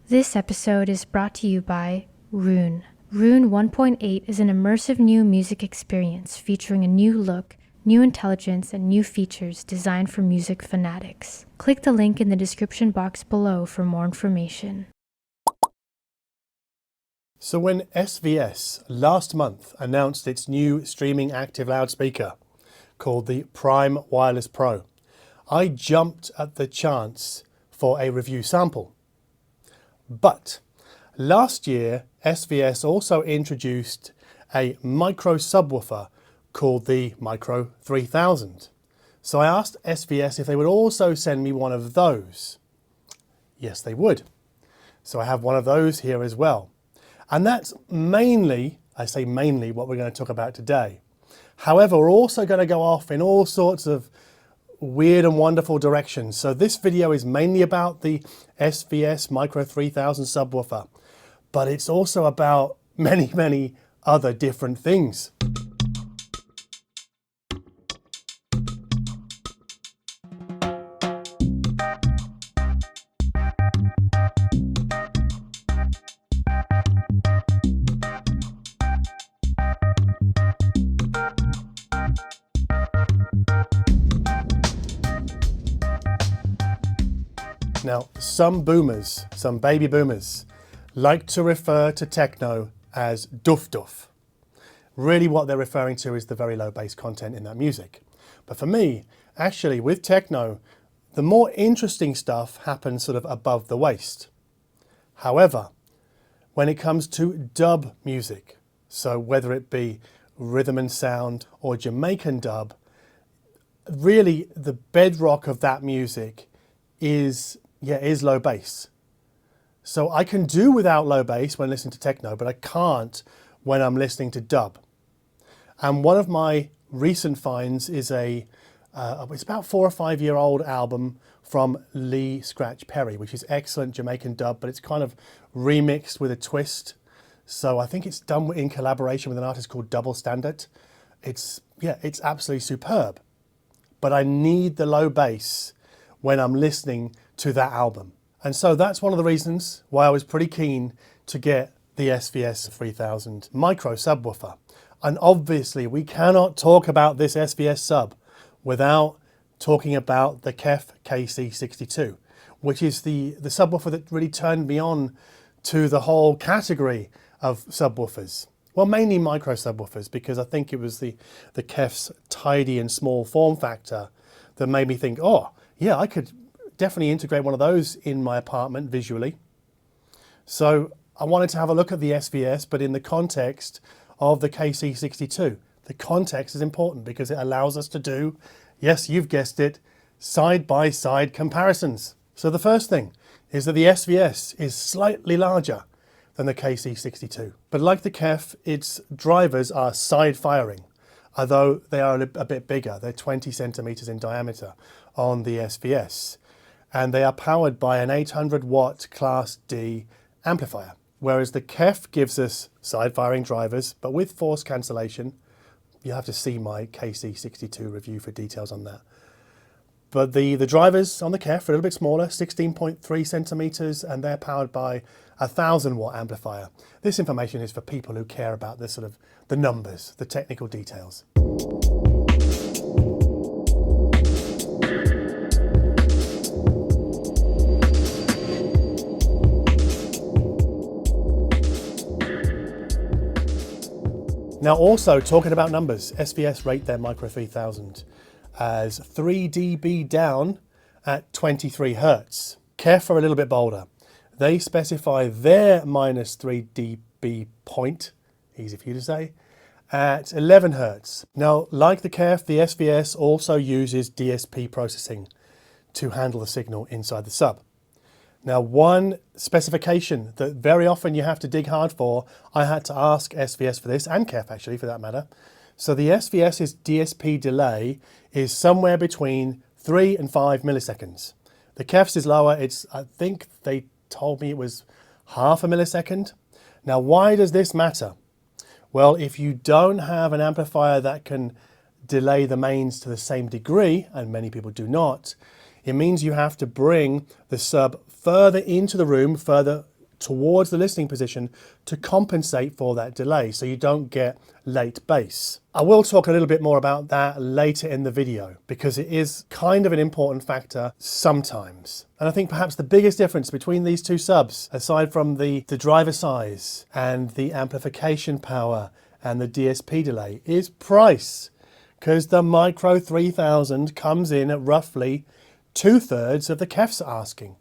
This episode is brought to you by Roon. Roon 1.8 is an immersive new music experience featuring a new look, new intelligence, and new features designed for music fanatics. Click the link in the description box below for more information. So when SVS last month announced its new streaming active loudspeaker called the Prime Wireless Pro, I jumped at the chance for a review sample. But last year, SVS also introduced a micro subwoofer called the Micro 3000. So I asked SVS if they would also send me one of those. Yes, they would. So I have one of those here as well. And that's mainly, I say mainly, what we're going to talk about today. However, we're also going to go off in all sorts of weird and wonderful directions. So this video is mainly about the SVS Micro 3000 subwoofer, but it's also about many other different things. Now, some boomers, some baby boomers, like to refer to techno as duf-duf. Really what they're referring to is the very low bass content in that music. But for me, actually with techno, the more interesting stuff happens sort of above the waist. However, when it comes to dub music, so whether it be rhythm and sound or Jamaican dub, really the bedrock of that music is low bass. So I can do without low bass when listening to techno, but I can't when I'm listening to dub. And one of my recent finds is it's about 4 or 5 year old album from Lee Scratch Perry, which is excellent Jamaican dub, but it's kind of remixed with a twist. So I think it's done in collaboration with an artist called Double Standard. It's absolutely superb. But I need the low bass when I'm listening to that album. And so that's one of the reasons why I was pretty keen to get the SVS 3000 micro subwoofer. And obviously we cannot talk about this SVS sub without talking about the KEF KC62, which is the subwoofer that really turned me on to the whole category of subwoofers. Well, mainly micro subwoofers, because I think it was the KEF's tidy and small form factor that made me think, oh yeah, I could definitely integrate one of those in my apartment visually. So I wanted to have a look at the SVS, but in the context of the KC62. The context is important because it allows us to do, yes, you've guessed it, side-by-side comparisons. So the first thing is that the SVS is slightly larger than the KC62. But like the KEF, its drivers are side-firing, although they are a bit bigger. They're 20 centimeters in diameter on the SVS. And they are powered by an 800 watt Class D amplifier. Whereas the KEF gives us side-firing drivers, but with force cancellation. You have to see my KC62 review for details on that. But the drivers on the KEF are a little bit smaller, 16.3 centimeters, and they're powered by a 1000 watt amplifier. This information is for people who care about the numbers, the technical details. Now also talking about numbers, SVS rate their Micro 3000 as 3 dB down at 23 Hertz. KEF are a little bit bolder. They specify their minus 3 dB point, easy for you to say, at 11 Hertz. Now, like the KEF, the SVS also uses DSP processing to handle the signal inside the sub. Now, one specification that very often you have to dig hard for, I had to ask SVS for this, and KEF actually for that matter. So the SVS's DSP delay is somewhere between 3 and 5 milliseconds. The KEF's is lower, I think they told me it was half a millisecond. Now, why does this matter? Well, if you don't have an amplifier that can delay the mains to the same degree, and many people do not, it means you have to bring the sub further into the room, further towards the listening position to compensate for that delay so you don't get late bass. I will talk a little bit more about that later in the video because it is kind of an important factor sometimes. And I think perhaps the biggest difference between these two subs, aside from the driver size and the amplification power and the DSP delay, is price. Because the Micro 3000 comes in at roughly 2/3 of the KEF's asking.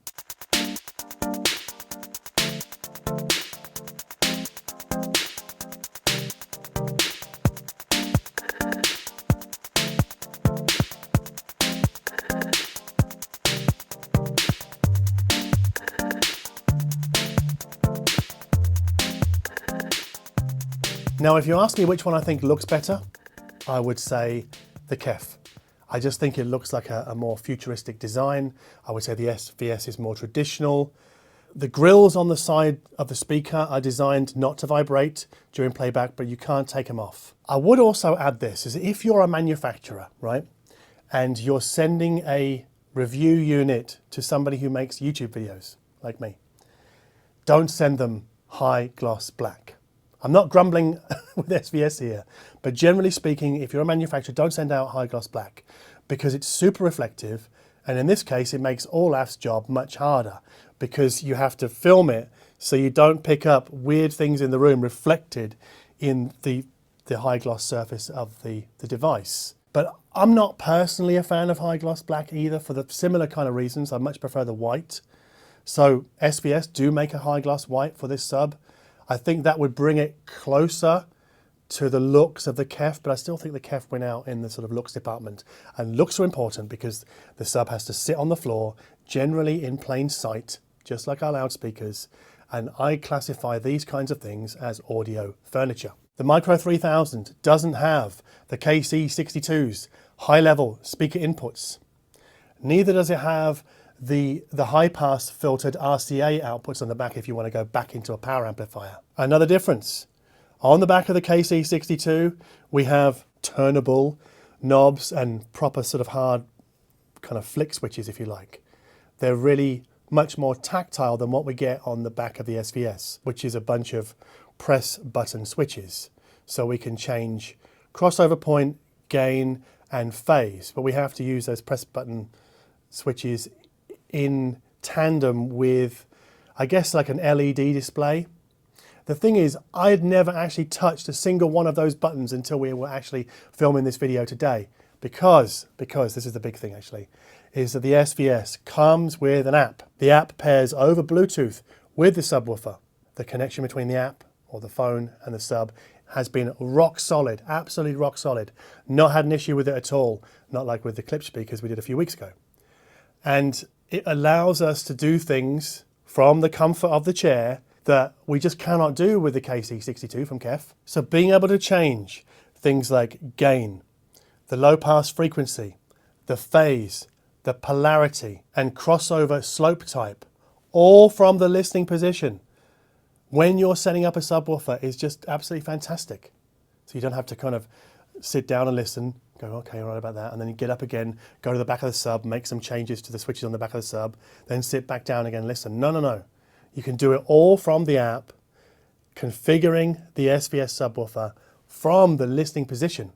Now, if you ask me which one I think looks better, I would say the KEF. I just think it looks like a more futuristic design. I would say the SVS is more traditional. The grills on the side of the speaker are designed not to vibrate during playback, but you can't take them off. I would also add this, is if you're a manufacturer, right, and you're sending a review unit to somebody who makes YouTube videos, like me, don't send them high gloss black. I'm not grumbling with SVS here, but generally speaking, if you're a manufacturer, don't send out high gloss black because it's super reflective. And in this case, it makes all AF's job much harder because you have to film it so you don't pick up weird things in the room reflected in the high gloss surface of the device. But I'm not personally a fan of high gloss black either for the similar kind of reasons. I much prefer the white. So SVS do make a high gloss white for this sub. I think that would bring it closer to the looks of the KEF, but I still think the KEF went out in the sort of looks department. And looks are important because the sub has to sit on the floor, generally in plain sight, just like our loudspeakers. And I classify these kinds of things as audio furniture. The Micro 3000 doesn't have the KC62's high-level speaker inputs. Neither does it have the high-pass filtered RCA outputs on the back if you want to go back into a power amplifier. Another difference, on the back of the KC62, we have turnable knobs and proper sort of hard kind of flick switches, if you like. They're really much more tactile than what we get on the back of the SVS, which is a bunch of press button switches. So we can change crossover point, gain, and phase, but we have to use those press button switches in tandem with, I guess, like an LED display. The thing is, I had never actually touched a single one of those buttons until we were actually filming this video today, because this is the big thing actually, is that the SVS comes with an app. The app pairs over Bluetooth with the subwoofer. The connection between the app or the phone and the sub has been rock solid, absolutely rock solid. Not had an issue with it at all, not like with the clip speakers we did a few weeks ago. And it allows us to do things from the comfort of the chair that we just cannot do with the KC62 from KEF. So being able to change things like gain, the low pass frequency, the phase, the polarity, and crossover slope type, all from the listening position when you're setting up a subwoofer is just absolutely fantastic. So you don't have to kind of sit down and listen, go, okay, all right about that, and then you get up again, go to the back of the sub, make some changes to the switches on the back of the sub, then sit back down again, listen. No. You can do it all from the app, configuring the SVS subwoofer from the listening position.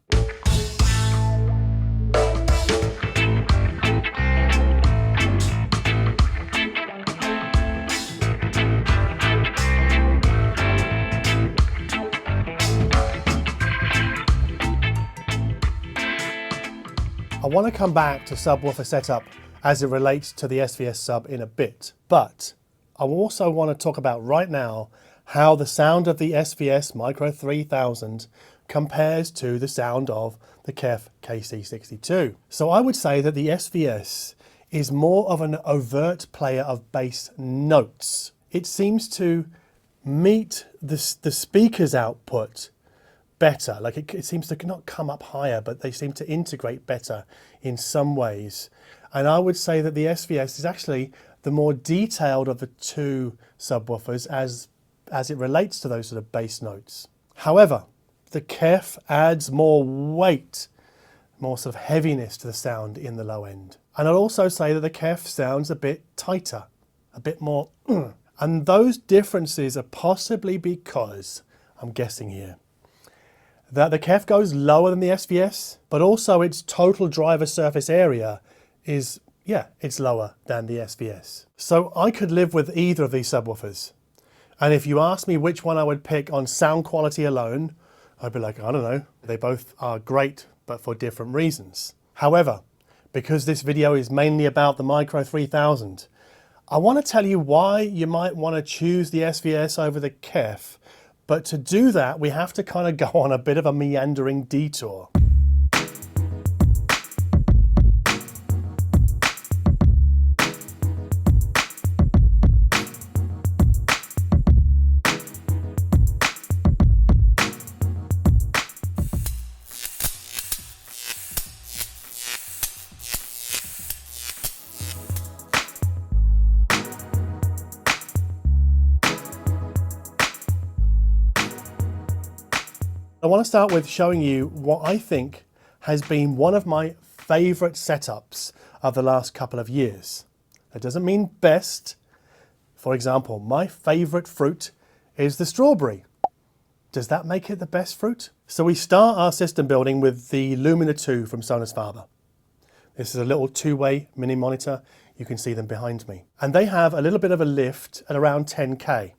I want to come back to subwoofer setup as it relates to the SVS sub in a bit, but I also want to talk about right now how the sound of the SVS Micro 3000 compares to the sound of the KEF KC62. So I would say that the SVS is more of an overt player of bass notes. It seems to meet the speaker's output better. Like it seems to not come up higher, but they seem to integrate better in some ways. And I would say that the SVS is actually the more detailed of the two subwoofers as it relates to those sort of bass notes. However, the KEF adds more weight, more sort of heaviness to the sound in the low end. And I'd also say that the KEF sounds a bit tighter, a bit more. And those differences are possibly because, I'm guessing here, that the KEF goes lower than the SVS, but also its total driver surface area is, it's lower than the SVS. So I could live with either of these subwoofers. And if you ask me which one I would pick on sound quality alone, I'd be like, I don't know. They both are great, but for different reasons. However, because this video is mainly about the Micro 3000, I want to tell you why you might want to choose the SVS over the KEF. But to do that, we have to kind of go on a bit of a meandering detour. I want to start with showing you what I think has been one of my favorite setups of the last couple of years. That doesn't mean best. For example, my favorite fruit is the strawberry. Does that make it the best fruit? So we start our system building with the Lumina II from Sonus Faber. This is a little two-way mini monitor. You can see them behind me. And they have a little bit of a lift at around 10K,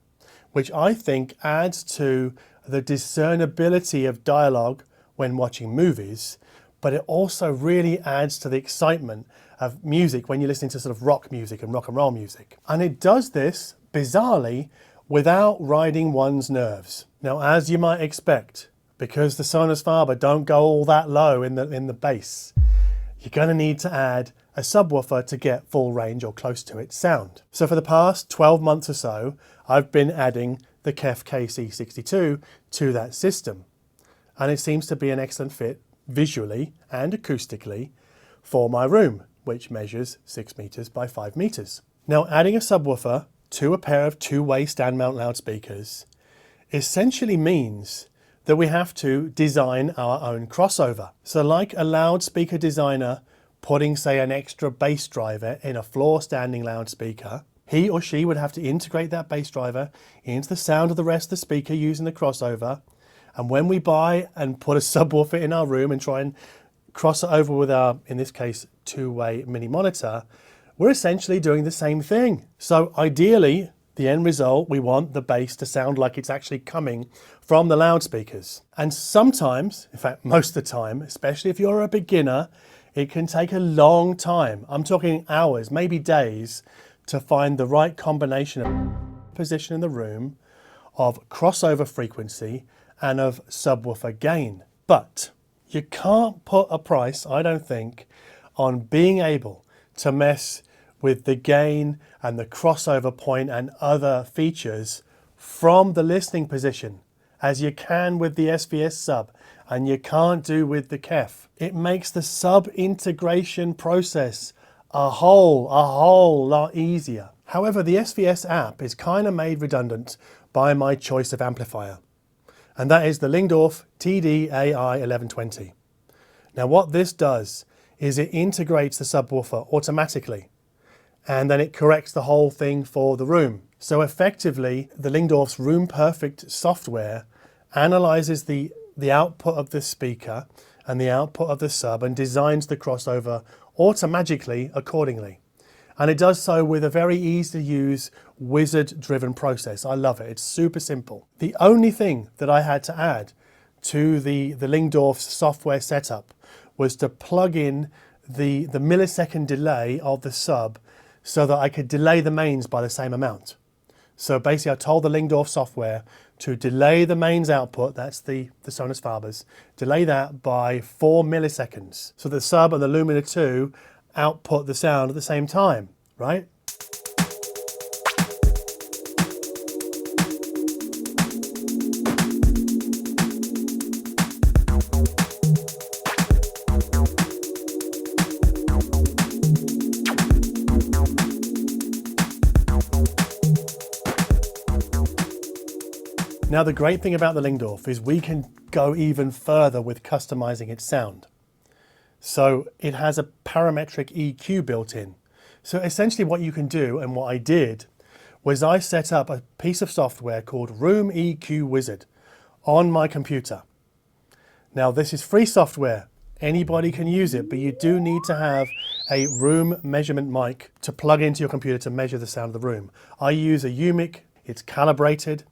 which I think adds to the discernibility of dialogue when watching movies, but it also really adds to the excitement of music when you're listening to sort of rock music and rock and roll music. And it does this, bizarrely, without riding one's nerves. Now, as you might expect, because the Sonus Faber don't go all that low in the bass, you're going to need to add a subwoofer to get full range or close to its sound. So for the past 12 months or so, I've been adding the KEF KC62 to that system. And it seems to be an excellent fit visually and acoustically for my room, which measures 6 meters by 5 meters. Now, adding a subwoofer to a pair of two-way stand mount loudspeakers essentially means that we have to design our own crossover. So like a loudspeaker designer putting, say, an extra bass driver in a floor standing loudspeaker, he or she would have to integrate that bass driver into the sound of the rest of the speaker using the crossover. And when we buy and put a subwoofer in our room and try and cross it over with our, in this case, two-way mini monitor, we're essentially doing the same thing. So ideally, the end result, we want the bass to sound like it's actually coming from the loudspeakers. And sometimes, in fact, most of the time, especially if you're a beginner, it can take a long time. I'm talking hours, maybe days, to find the right combination of position in the room, of crossover frequency, and of subwoofer gain. But you can't put a price, I don't think, on being able to mess with the gain and the crossover point and other features from the listening position, as you can with the SVS sub, and you can't do with the KEF. It makes the sub integration process a whole lot easier. However, the SVS app is kind of made redundant by my choice of amplifier, and that is the Lyngdorf TDAI-1120. Now what this does is it integrates the subwoofer automatically, and then it corrects the whole thing for the room. So effectively, the Lyngdorf's Room Perfect software analyzes the output of the speaker and the output of the sub and designs the crossover automatically accordingly. And it does so with a very easy to use wizard-driven process. I love it. It's super simple. The only thing that I had to add to the Lyngdorf's software setup was to plug in the millisecond delay of the sub so that I could delay the mains by the same amount. So basically I told the Lyngdorf software to delay the mains output, that's the Sonus Fabers, delay that by 4 milliseconds. So the sub and the Lumina II output the sound at the same time, right? Now the great thing about the Lyngdorf is we can go even further with customizing its sound. So it has a parametric EQ built in. So essentially what you can do, and what I did, was I set up a piece of software called Room EQ Wizard on my computer. Now this is free software. Anybody can use it, but you do need to have a room measurement mic to plug into your computer to measure the sound of the room. I use a Umik, it's calibrated.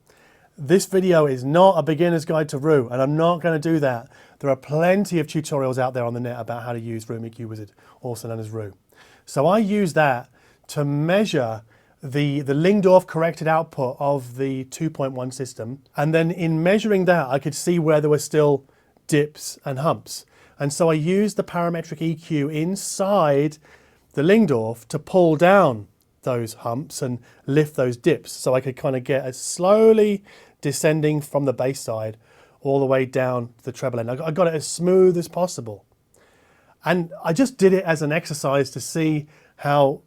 This video is not a beginner's guide to Roon, and I'm not going to do that. There are plenty of tutorials out there on the net about how to use Room EQ Wizard, also known as Roon. So I use that to measure the Lyngdorf corrected output of the 2.1 system, and then in measuring that I could see where there were still dips and humps. And so I used the parametric EQ inside the Lyngdorf to pull down those humps and lift those dips, so I could kind of get a slowly descending from the bass side all the way down to the treble end. I got it as smooth as possible. And I just did it as an exercise to see how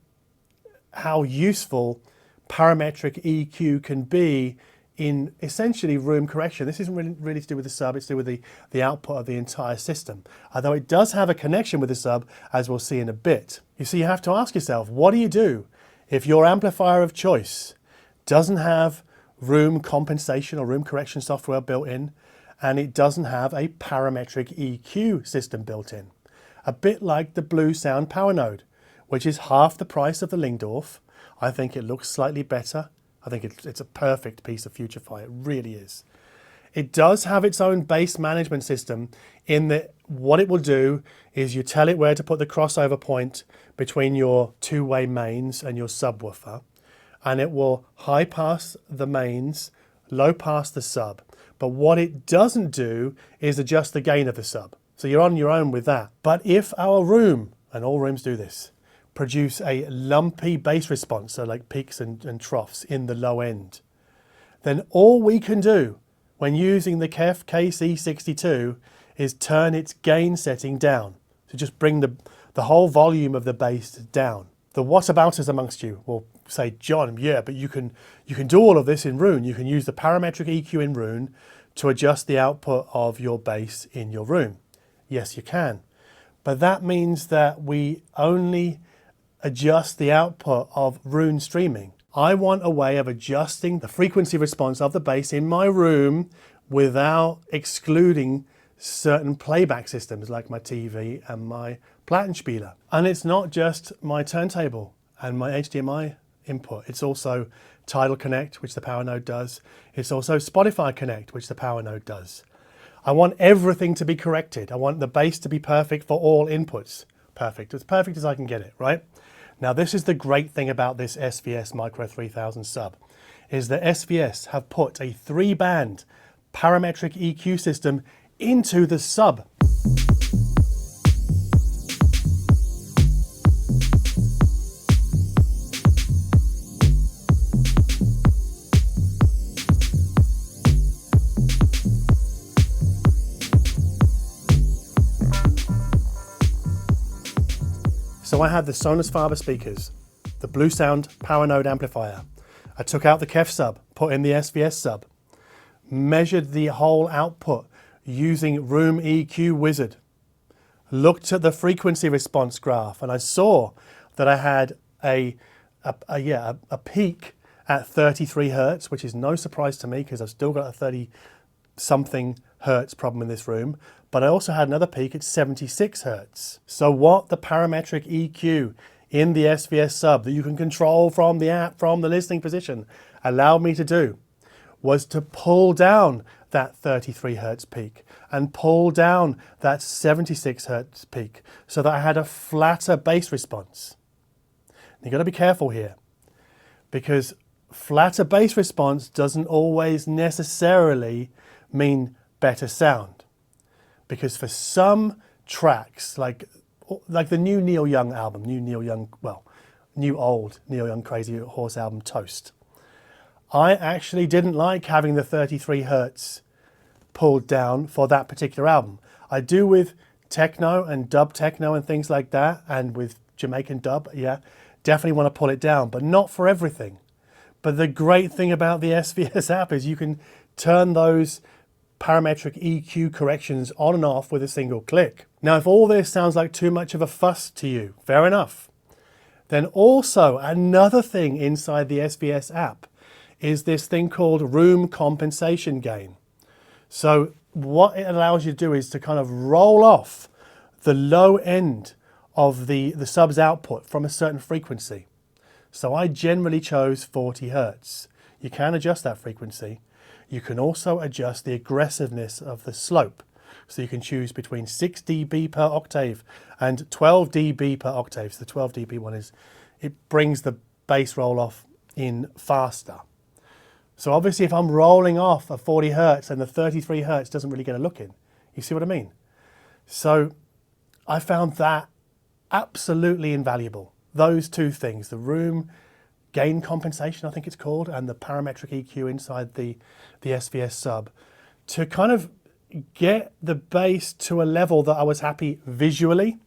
useful parametric EQ can be in essentially room correction. This isn't really to do with the sub, it's to do with the output of the entire system. Although it does have a connection with the sub, as we'll see in a bit. You see, you have to ask yourself, what do you do if your amplifier of choice doesn't have room compensation or room correction software built in, and it doesn't have a parametric EQ system built in? A bit like the Bluesound Powernode, which is half the price of the Lyngdorf. I think it looks slightly better. I think it's a perfect piece of Futurify, it really is. It does have its own bass management system in that what it will do is you tell it where to put the crossover point between your two-way mains and your subwoofer, and it will high pass the mains, low pass the sub. But what it doesn't do is adjust the gain of the sub. So you're on your own with that. But if our room, and all rooms do this, produce a lumpy bass response, so like peaks and troughs in the low end, then all we can do when using the KEF KC62 is turn its gain setting down, to just bring the whole volume of the bass down. The whatabouters amongst you will say, John, yeah, but you can do all of this in Roon. You can use the parametric EQ in Roon to adjust the output of your bass in your room. Yes, you can. But that means that we only adjust the output of Roon streaming. I want a way of adjusting the frequency response of the bass in my room without excluding certain playback systems like my TV and my Plattenspieler. And it's not just my turntable and my HDMI input. It's also Tidal Connect, which the Powernode does. It's also Spotify Connect, which the Powernode does. I want everything to be corrected. I want the bass to be perfect for all inputs. Perfect, as perfect as I can get it, right? Now this is the great thing about this SVS Micro 3000 sub, is that SVS have put a 3-band parametric EQ system into the sub. So I had the Sonus Faber speakers, the Bluesound Powernode amplifier. I took out the KEF sub, put in the SVS sub, measured the whole output using Room EQ Wizard, looked at the frequency response graph, and I saw that I had a peak at 33 hertz, which is no surprise to me because I've still got a 30-something hertz problem in this room. But I also had another peak at 76 hertz. So what the parametric EQ in the SVS sub that you can control from the app, from the listening position, allowed me to do was to pull down that 33 hertz peak and pull down that 76 hertz peak so that I had a flatter bass response. You've got to be careful here, because flatter bass response doesn't always necessarily mean better sound. Because for some tracks, like the new Neil Young album, new old Neil Young Crazy Horse album, Toast, I actually didn't like having the 33 hertz pulled down for that particular album. I do with techno and dub techno and things like that, and with Jamaican dub, yeah, definitely want to pull it down, but not for everything. But the great thing about the SVS app is you can turn those parametric EQ corrections on and off with a single click. Now, if all this sounds like too much of a fuss to you, fair enough. Then also another thing inside the SVS app is this thing called room compensation gain. So what it allows you to do is to kind of roll off the low end of the sub's output from a certain frequency. So I generally chose 40 Hertz. You can adjust that frequency. You can also adjust the aggressiveness of the slope. So you can choose between 6 dB per octave and 12 dB per octave. So the 12 dB one is, it brings the bass roll off in faster. So obviously if I'm rolling off a 40 Hertz and the 33 Hertz doesn't really get a look in, you see what I mean? So I found that absolutely invaluable. Those two things, the room gain compensation, I think it's called, and the parametric EQ inside the SVS sub, to kind of get the bass to a level that I was happy visually,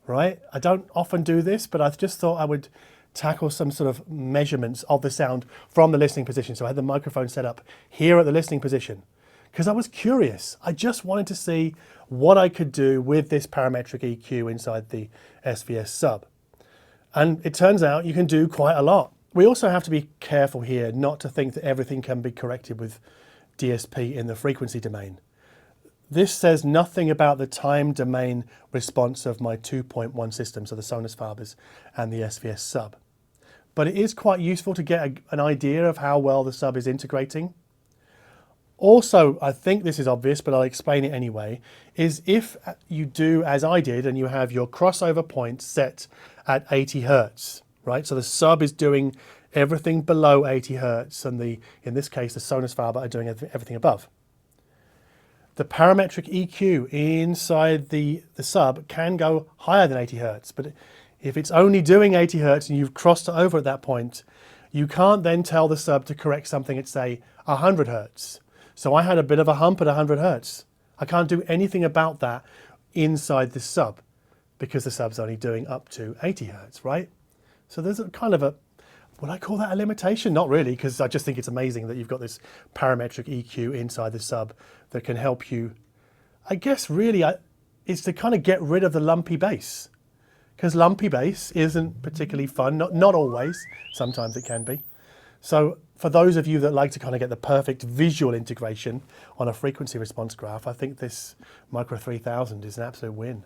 right? I don't often do this, but I just thought I would tackle some sort of measurements of the sound from the listening position. So I had the microphone set up here at the listening position because I was curious. I just wanted to see what I could do with this parametric EQ inside the SVS sub. And it turns out you can do quite a lot. We also have to be careful here not to think that everything can be corrected with DSP in the frequency domain. This says nothing about the time domain response of my 2.1 system, so the Sonus fibers and the SVS sub. But it is quite useful to get an idea of how well the sub is integrating. Also, I think this is obvious, but I'll explain it anyway, is if you do as I did and you have your crossover point set at 80 Hertz, right? So the sub is doing everything below 80 Hertz and in this case, the Sonus fiber are doing everything above. The parametric EQ inside the sub can go higher than 80 Hertz, but if it's only doing 80 Hertz and you've crossed it over at that point, you can't then tell the sub to correct something at, say, 100 Hertz. So I had a bit of a hump at 100 Hertz. I can't do anything about that inside the sub because the sub's only doing up to 80 Hertz, right? So there's a kind of a, would I call that a limitation? Not really, because I just think it's amazing that you've got this parametric EQ inside the sub that can help you. I guess really it's to kind of get rid of the lumpy bass, because lumpy bass isn't particularly fun, not always, sometimes it can be. So for those of you that like to kind of get the perfect visual integration on a frequency response graph, I think this Micro 3000 is an absolute win.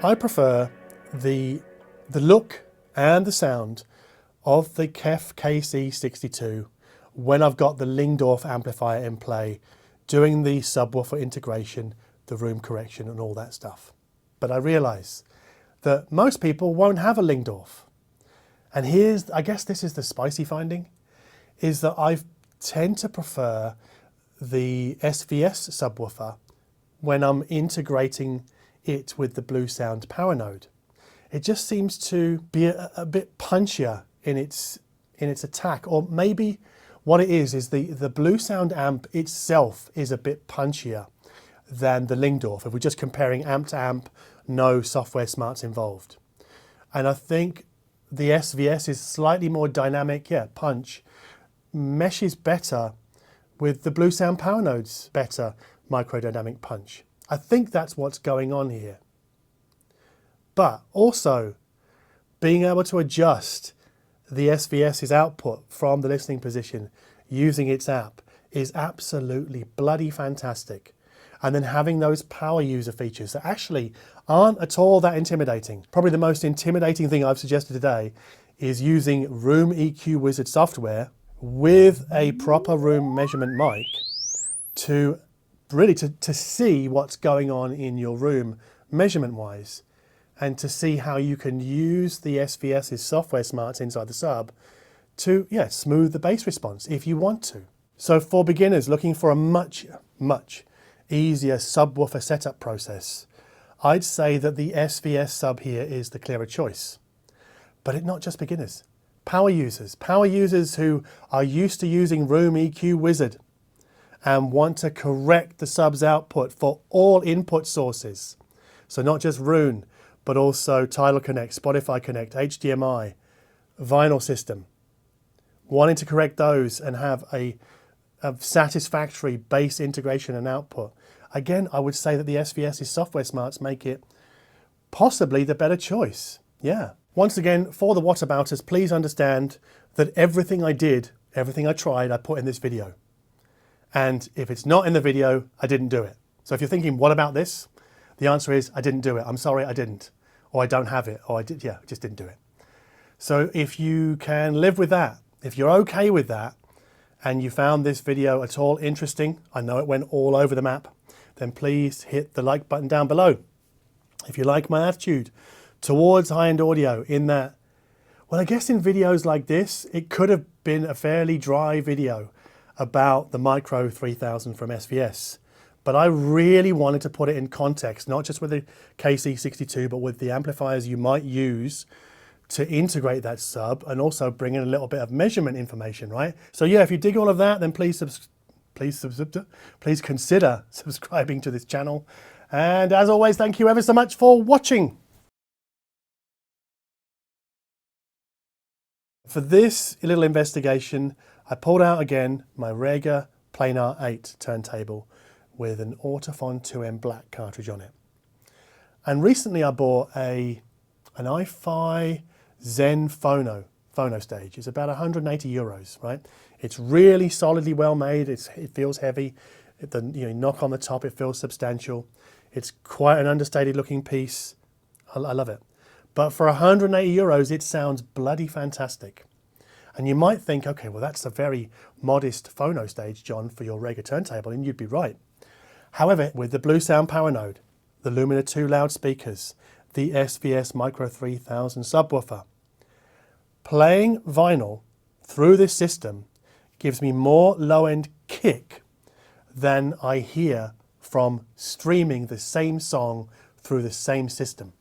I prefer the look and the sound of the KEF KC62 when I've got the Lyngdorf amplifier in play, doing the subwoofer integration, the room correction and all that stuff. But I realise that most people won't have a Lyngdorf. And I guess this is the spicy finding, is that I tend to prefer the SVS subwoofer when I'm integrating it with the Bluesound Powernode. It just seems to be a bit punchier in its attack, or maybe what it is the Bluesound amp itself is a bit punchier than the Lyngdorf, if we're just comparing amp to amp, no software smarts involved. And I think the SVS is slightly more dynamic, punch, meshes better with the Bluesound Powernode's better microdynamic punch. I think that's what's going on here. But also, being able to adjust the SVS's output from the listening position using its app is absolutely bloody fantastic. And then having those power user features that actually aren't at all that intimidating. Probably the most intimidating thing I've suggested today is using Room EQ Wizard software with a proper room measurement mic to really to see what's going on in your room measurement wise, and to see how you can use the SVS's software smarts inside the sub to smooth the bass response if you want to. So for beginners looking for a much easier subwoofer setup process, I'd say that the SVS sub here is the clearer choice. But it's not just beginners. Power users who are used to using Room EQ Wizard and want to correct the sub's output for all input sources. So not just Roon, but also Tidal Connect, Spotify Connect, HDMI, vinyl system. Wanting to correct those and have a satisfactory bass integration and output. Again, I would say that the SVS's software smarts make it possibly the better choice. Yeah. Once again, for the whatabouters, please understand that everything I did, everything I tried, I put in this video. And if it's not in the video, I didn't do it. So if you're thinking, what about this? The answer is, I didn't do it. I'm sorry, I didn't. Or I don't have it. Or I did, yeah, just didn't do it. So if you can live with that, if you're okay with that, and you found this video at all interesting, I know it went all over the map, then please hit the like button down below. If you like my attitude towards high-end audio in that, well, I guess in videos like this, it could have been a fairly dry video about the Micro 3000 from SVS. But I really wanted to put it in context, not just with the KC62, but with the amplifiers you might use to integrate that sub and also bring in a little bit of measurement information, right? So yeah, if you dig all of that, then please consider subscribing to this channel. And as always, thank you ever so much for watching. For this little investigation, I pulled out again my Rega Planar 8 turntable with an Ortofon 2M black cartridge on it. And recently I bought an i5 Zen Phono stage. It's about 180 euros, right? It's really solidly well made. It feels heavy. You knock on the top, it feels substantial. It's quite an understated looking piece. I love it. But for 180 euros, it sounds bloody fantastic. And you might think, okay, well, that's a very modest phono stage, John, for your Rega turntable, and you'd be right. However, with the Bluesound Powernode, the Lumina II loudspeakers, the SVS Micro 3000 subwoofer, playing vinyl through this system gives me more low-end kick than I hear from streaming the same song through the same system.